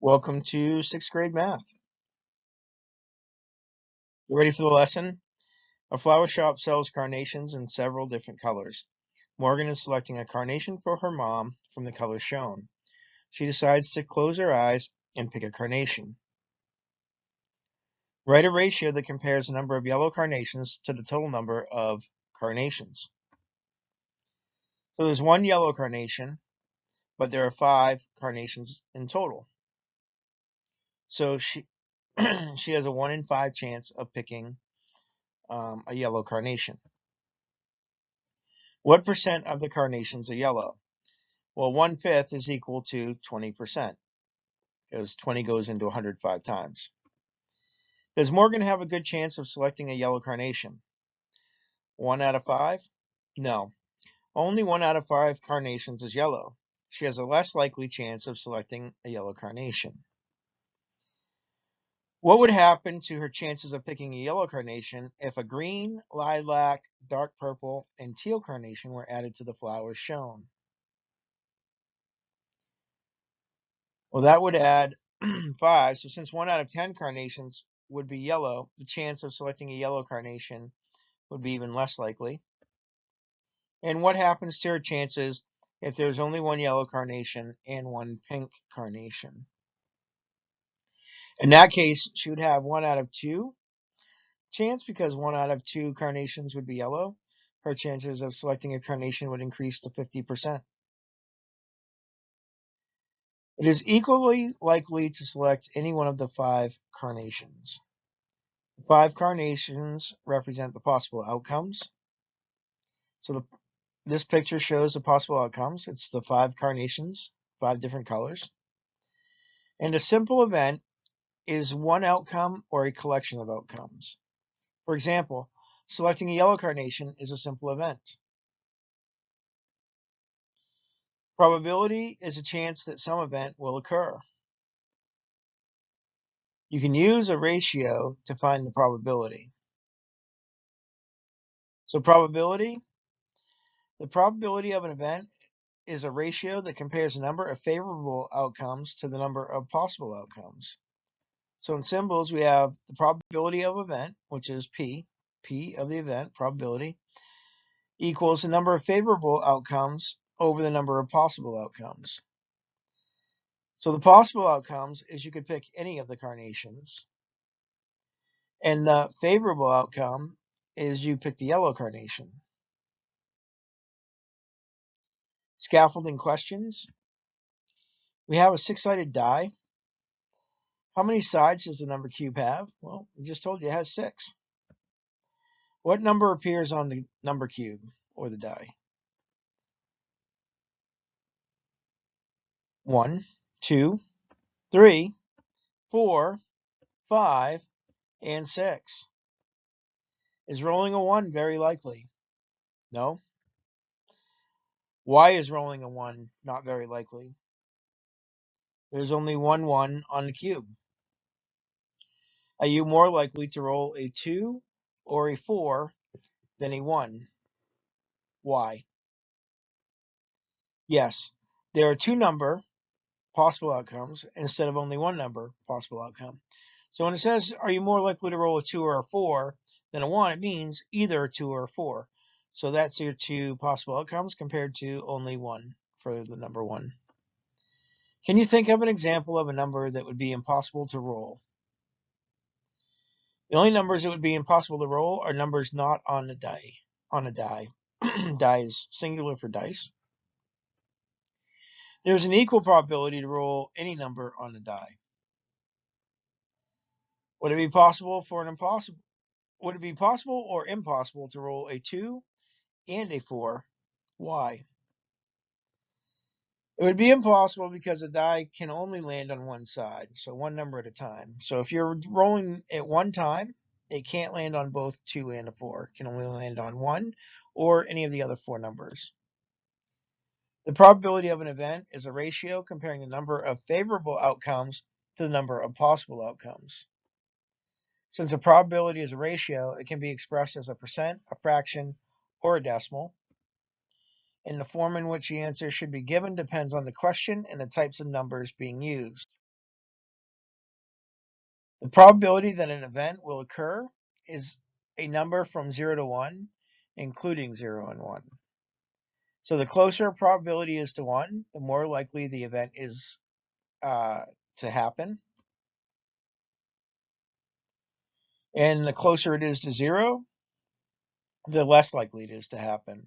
Welcome to sixth grade math. You ready for the lesson? A flower shop sells carnations in several different colors. Morgan is selecting a carnation for her mom from the colors shown. She decides to close her eyes and pick a carnation. Write a ratio that compares the number of yellow carnations to the total number of carnations. So there's one yellow carnation, but there are 5 carnations in total. So she has a 1 in 5 chance of picking a yellow carnation. What percent of the carnations are yellow? Well, 1/5 is equal to 20%, because 20 goes into 100 5 times. Does Morgan have a good chance of selecting a yellow carnation? 1 out of 5? No. Only 1 out of 5 carnations is yellow. She has a less likely chance of selecting a yellow carnation. What would happen to her chances of picking a yellow carnation if a green, lilac, dark purple, and teal carnation were added to the flowers shown? Well, that would add 5. So since 1 out of 10 carnations would be yellow, the chance of selecting a yellow carnation would be even less likely. And what happens to her chances if there's only one yellow carnation and one pink carnation? In that case, she would have 1 out of 2 chance, because 1 out of 2 carnations would be yellow. Her chances of selecting a carnation would increase to 50%. It is equally likely to select any one of the 5 carnations. 5 carnations represent the possible outcomes. So this picture shows the possible outcomes. It's the 5 carnations, 5 different colors. And a simple event is one outcome or a collection of outcomes. For example, selecting a yellow carnation is a simple event. Probability is a chance that some event will occur. You can use a ratio to find the probability. So the probability of an event is a ratio that compares the number of favorable outcomes to the number of possible outcomes. So in symbols, we have the probability of event, which is P of the event, probability, equals the number of favorable outcomes over the number of possible outcomes. So the possible outcomes is you could pick any of the carnations, and the favorable outcome is you pick the yellow carnation. Scaffolding questions. We have a 6-sided die. How many sides does the number cube have? Well, we just told you it has 6. What number appears on the number cube or the die? 1, 2, 3, 4, 5, and 6. Is rolling a 1 very likely? No. Why is rolling a 1 not very likely? There's only one 1 on the cube. Are you more likely to roll a 2 or a 4 than a 1? Why? Yes, there are 2 number possible outcomes instead of only 1 number possible outcome. So when it says, are you more likely to roll a 2 or a 4 than a 1, it means either a 2 or a 4. So that's your 2 possible outcomes compared to only 1 for the number 1. Can you think of an example of a number that would be impossible to roll? The only numbers that would be impossible to roll are numbers not on the die. On a die. Die is singular for dice. There's an equal probability to roll any number on the die. Would it be possible or impossible to roll a 2 and a 4? Why? It would be impossible because a die can only land on one side, so one number at a time. So if you're rolling at one time, it can't land on both 2 and a 4. It can only land on 1 or any of the other 4 numbers. The probability of an event is a ratio comparing the number of favorable outcomes to the number of possible outcomes. Since a probability is a ratio, it can be expressed as a percent, a fraction, or a decimal. And the form in which the answer should be given depends on the question and the types of numbers being used. The probability that an event will occur is a number from 0 to 1, including 0 and 1. So the closer a probability is to 1, the more likely the event is to happen. And the closer it is to 0, the less likely it is to happen.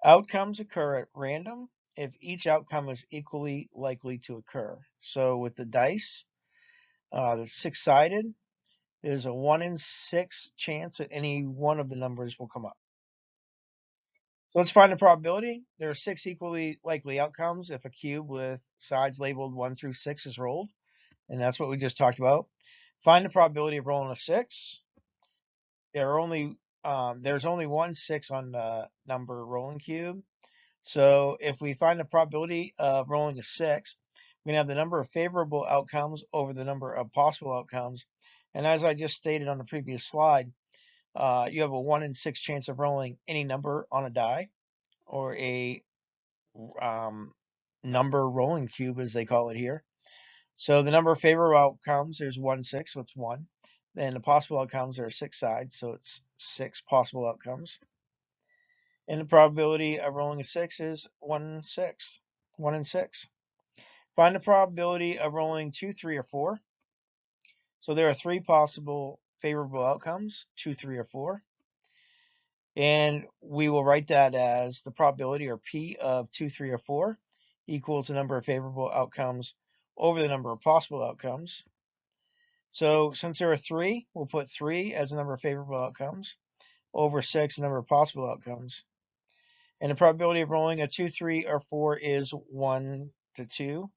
Outcomes occur at random if each outcome is equally likely to occur. So with the dice, that's six-sided, there's a 1 in 6 chance that any one of the numbers will come up. So let's find the probability. There are 6 equally likely outcomes if a cube with sides labeled 1 through 6 is rolled. And that's what we just talked about. Find the probability of rolling a 6. There's only 1 6 on the number rolling cube. So if we find the probability of rolling a 6, we're going to have the number of favorable outcomes over the number of possible outcomes. And as I just stated on the previous slide, you have a 1 in 6 chance of rolling any number on a die, or a number rolling cube, as they call it here. So the number of favorable outcomes, there's 1 6, so it's 1. Then the possible outcomes are 6 sides, so it's 6 possible outcomes. And the probability of rolling a 6 is 1 6, 1 in 6. Find the probability of rolling 2, 3, or 4. So there are 3 possible favorable outcomes, 2, 3, or 4. And we will write that as the probability, or P, of 2, 3, or 4 equals the number of favorable outcomes over the number of possible outcomes. So since there are 3, we'll put 3 as the number of favorable outcomes over 6, the number of possible outcomes. And the probability of rolling a 2, 3, or 4 is 1 to 2.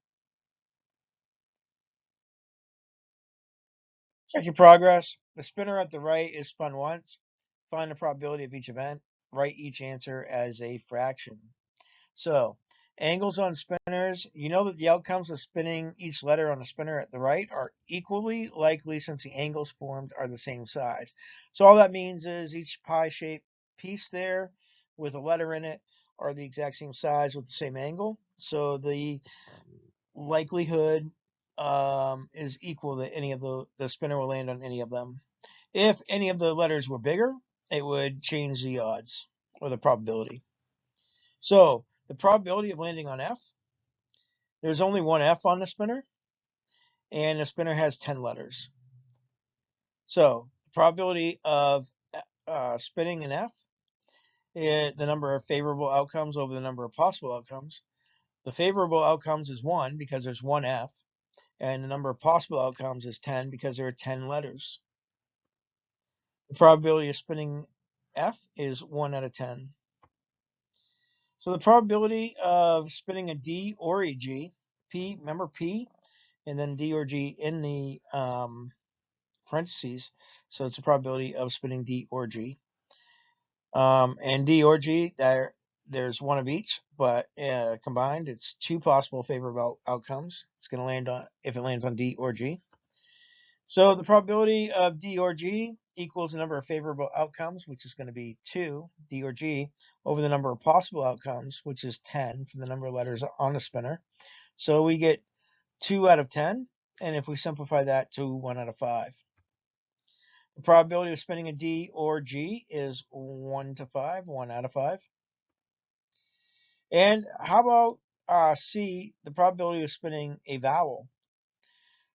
Check your progress. The spinner at the right is spun once. Find the probability of each event. Write each answer as a fraction. So, angles on spinners. You know that the outcomes of spinning each letter on the spinner at the right are equally likely since the angles formed are the same size. So all that means is each pie-shaped piece there with a letter in it are the exact same size with the same angle. So the likelihood is equal that any of the spinner will land on any of them. If any of the letters were bigger, it would change the odds or the probability. So the probability of landing on F, there's only one F on the spinner, and the spinner has 10 letters. So the probability of spinning an F is the number of favorable outcomes over the number of possible outcomes. The favorable outcomes is 1 because there's one F, and the number of possible outcomes is 10 because there are 10 letters. The probability of spinning F is 1 out of 10. So the probability of spinning a D or a G, P, remember P, and then D or G in the parentheses. So it's the probability of spinning D or G. And D or G, there's one of each, but combined, it's 2 possible favorable outcomes. It's going to land on, if it lands on D or G. So the probability of D or G equals the number of favorable outcomes, which is going to be 2, D or G, over the number of possible outcomes, which is 10 for the number of letters on the spinner. So we get 2 out of 10, and if we simplify that to 1 out of 5. The probability of spinning a D or G is 1 to 5, 1 out of 5. And how about C, the probability of spinning a vowel?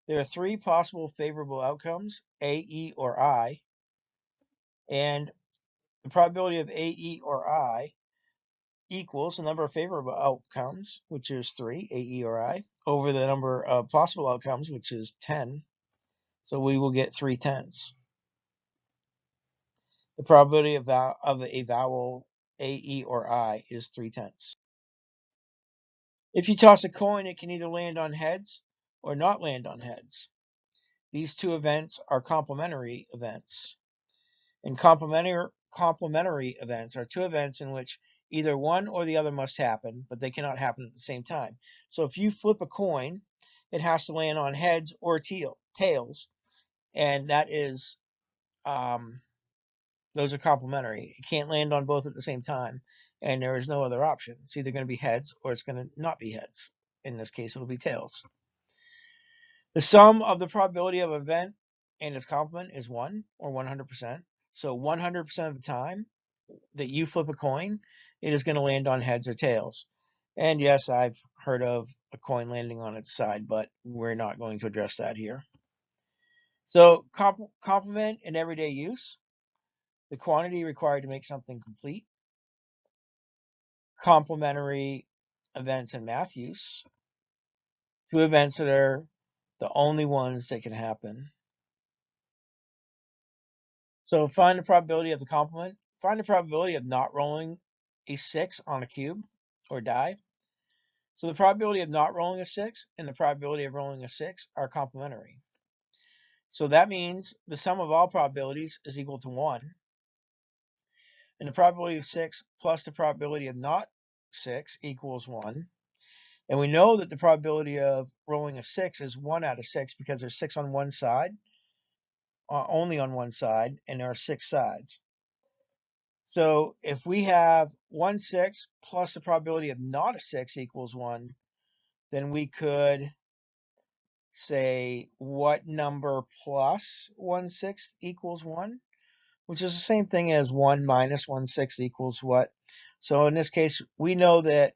There are 3 possible favorable outcomes, A, E, or I. And the probability of A, E, or I equals the number of favorable outcomes, which is 3, A, E, or I, over the number of possible outcomes, which is 10. So we will get 3/10. The probability of a vowel A, E, or I is 3/10. If you toss a coin, it can either land on heads or not land on heads. These two events are complementary events. And complementary events are 2 events in which either one or the other must happen, but they cannot happen at the same time. So if you flip a coin, it has to land on heads or tails, and that is those are complementary. It can't land on both at the same time, and there is no other option. It's either going to be heads or it's going to not be heads. In this case, it'll be tails. The sum of the probability of an event and its complement is 1 or 100%. So 100% of the time that you flip a coin, it is going to land on heads or tails. And yes, I've heard of a coin landing on its side, but we're not going to address that here. So complement in everyday use, the quantity required to make something complete. Complementary events in math use, two events that are the only ones that can happen. So find the probability of the complement. Find the probability of not rolling a 6 on a cube or die. So the probability of not rolling a 6 and the probability of rolling a 6 are complementary. So that means the sum of all probabilities is equal to 1. And the probability of 6 plus the probability of not 6 equals 1. And we know that the probability of rolling a 6 is 1 out of 6 because there's 6 on one side, only on one side, and there are 6 sides. So if we have 1 6 plus the probability of not a 6 equals 1, then we could say what number plus 1 6 equals 1, which is the same thing as 1 minus 1 6 equals what. So in this case, we know that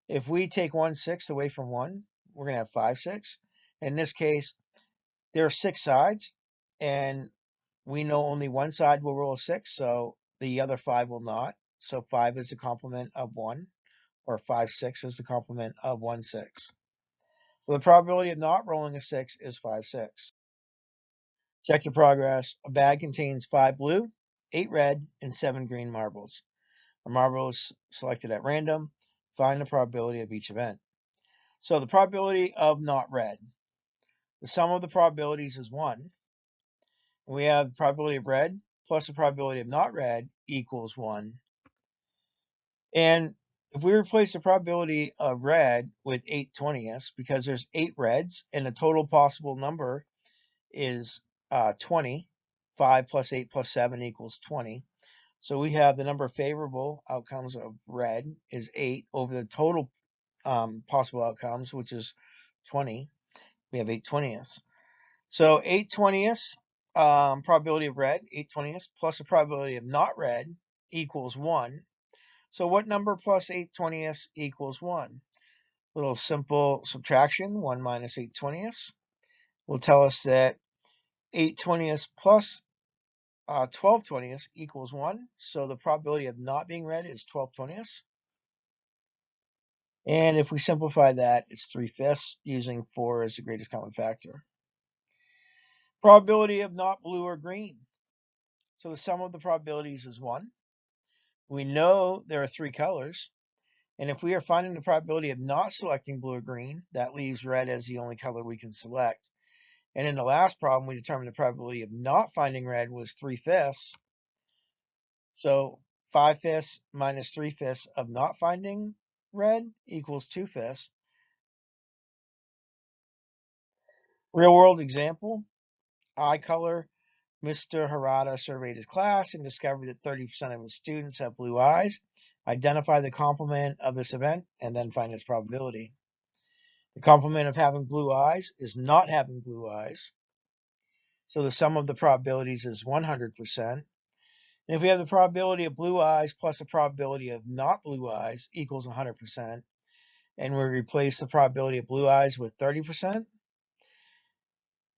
if we take 1 6 away from 1, we're going to have 5 6. In this case, there are 6 sides, and we know only one side will roll a 6, so the other 5 will not. So 5 is the complement of 1, or 5 6 is the complement of 1 6. So the probability of not rolling a 6 is 5 6. Check your progress. A bag contains 5 blue, 8 red, and 7 green marbles. A marble is selected at random. Find the probability of each event. So the probability of not red. The sum of the probabilities is 1. We have the probability of red plus the probability of not red equals 1. And if we replace the probability of red with 8/20, because there's 8 reds and the total possible number is 20, 5 plus 8 plus 7 equals 20. So we have the number of favorable outcomes of red is 8 over the total possible outcomes, which is 20. We have 8/20. So 8/20 probability of red, 8/20 plus the probability of not red equals 1. So what number plus 8/20 equals 1? Little simple subtraction, 1 minus 8/20 will tell us that 8/20 plus 12/20 equals 1. So the probability of not being red is 12/20. And if we simplify that, it's 3/5 using 4 as the greatest common factor. Probability of not blue or green. So the sum of the probabilities is 1. We know there are 3 colors. And if we are finding the probability of not selecting blue or green, that leaves red as the only color we can select. And in the last problem, we determined the probability of not finding red was 3/5. So 5/5 minus 3/5 of not finding red equals 2/5. Real world example, eye color. Mr. Harada surveyed his class and discovered that 30% of his students have blue eyes. Identify the complement of this event and then find its probability. The complement of having blue eyes is not having blue eyes. So the sum of the probabilities is 100%. And if we have the probability of blue eyes plus the probability of not blue eyes equals 100%, and we replace the probability of blue eyes with 30%,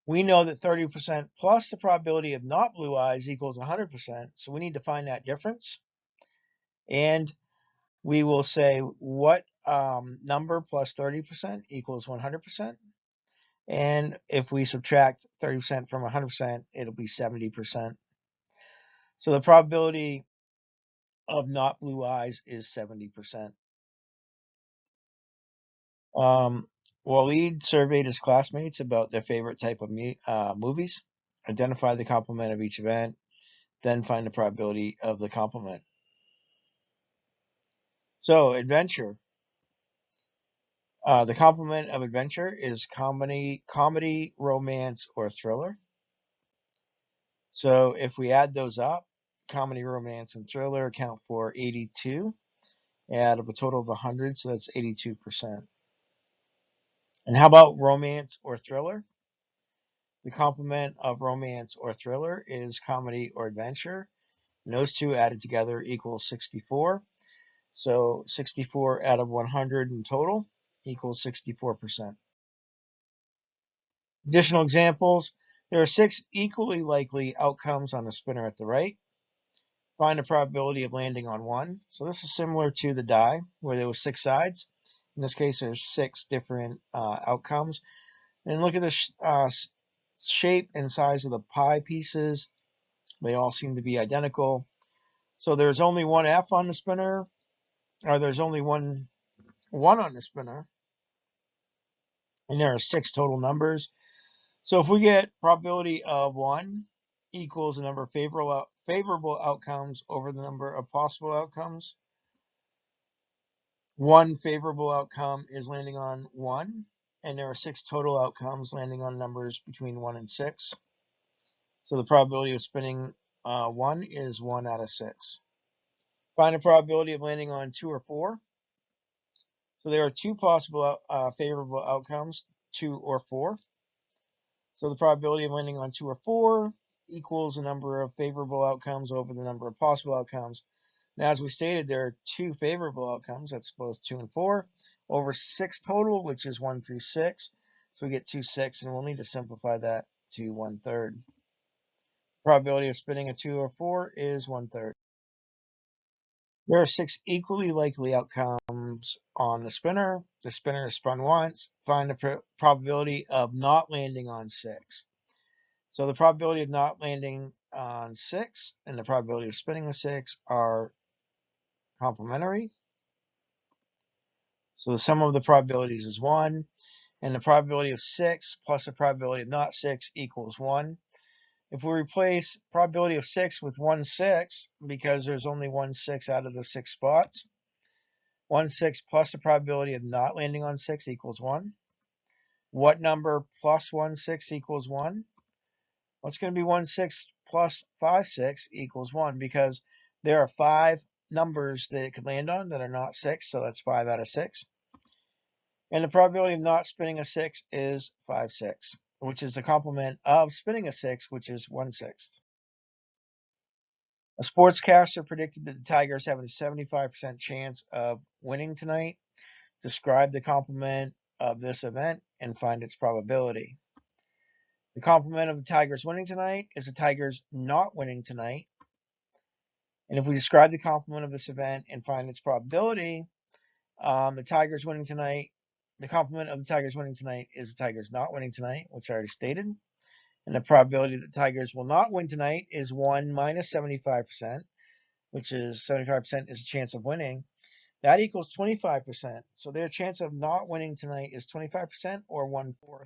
we know that 30% plus the probability of not blue eyes equals 100%. So we need to find that difference. And we will say what number plus 30% equals 100%. And if we subtract 30% from 100%, it'll be 70%. So the probability of not blue eyes is 70%. Waleed surveyed his classmates about their favorite type of movies, identify the complement of each event, then find the probability of the complement. So adventure. The complement of adventure is comedy, romance, or thriller. So if we add those up, comedy, romance, and thriller account for 82 out of a total of 100, so that's 82%. And how about romance or thriller? The complement of romance or thriller is comedy or adventure. And those two added together equals 64. So 64 out of 100 in total equals 64%. Additional examples. There are 6 equally likely outcomes on the spinner at the right. Find the probability of landing on one. So this is similar to the die where there were 6 sides. In this case, there's 6 different outcomes. And look at the shape and size of the pie pieces. They all seem to be identical. So there's only one F on the spinner, or there's only one on the spinner, and there are 6 total numbers. So if we get probability of 1 equals the number of favorable outcomes over the number of possible outcomes, one favorable outcome is landing on 1, and there are 6 total outcomes landing on numbers between 1 and 6. So the probability of spinning 1 is 1 out of 6. Find the probability of landing on 2 or 4. So there are 2 possible favorable outcomes, 2 or 4. So the probability of landing on 2 or 4 equals the number of favorable outcomes over the number of possible outcomes. Now, as we stated, there are 2 favorable outcomes, that's both 2 and 4, over 6 total, which is 1 through 6. So we get 2, 6, and we'll need to simplify that to 1/3. Probability of spinning a 2 or 4 is 1/3. There are 6 equally likely outcomes on the spinner. The spinner is spun once. Find the probability of not landing on 6. So the probability of not landing on 6 and the probability of spinning a 6 are complementary. So the sum of the probabilities is 1, and the probability of 6 plus the probability of not 6 equals 1. If we replace probability of 6 with 1/6, because there's only 1/6 out of the 6 spots, 1/6 plus the probability of not landing on 6 equals 1. What number plus 1/6 equals 1? Well, it's going to be 1/6 plus 5/6 equals 1, because there are 5 numbers that it could land on that are not 6, so that's 5 out of 6. And the probability of not spinning a 6 is 5/6, which is the complement of spinning a 6, which is 1/6. A sportscaster predicted that the Tigers have a 75% chance of winning tonight. Describe the complement of this event and find its probability. The complement of the Tigers winning tonight is the Tigers not winning tonight. And if we describe the complement of this event and find its probability, the Tigers winning tonight, the complement of the Tigers winning tonight is the Tigers not winning tonight, which I already stated. And the probability that the Tigers will not win tonight is 1 minus 75%, which is 75% is a chance of winning. That equals 25%. So their chance of not winning tonight is 25%, or 1/4.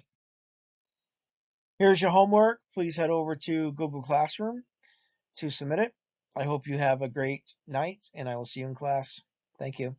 Here's your homework. Please head over to Google Classroom to submit it. I hope you have a great night, and I will see you in class. Thank you.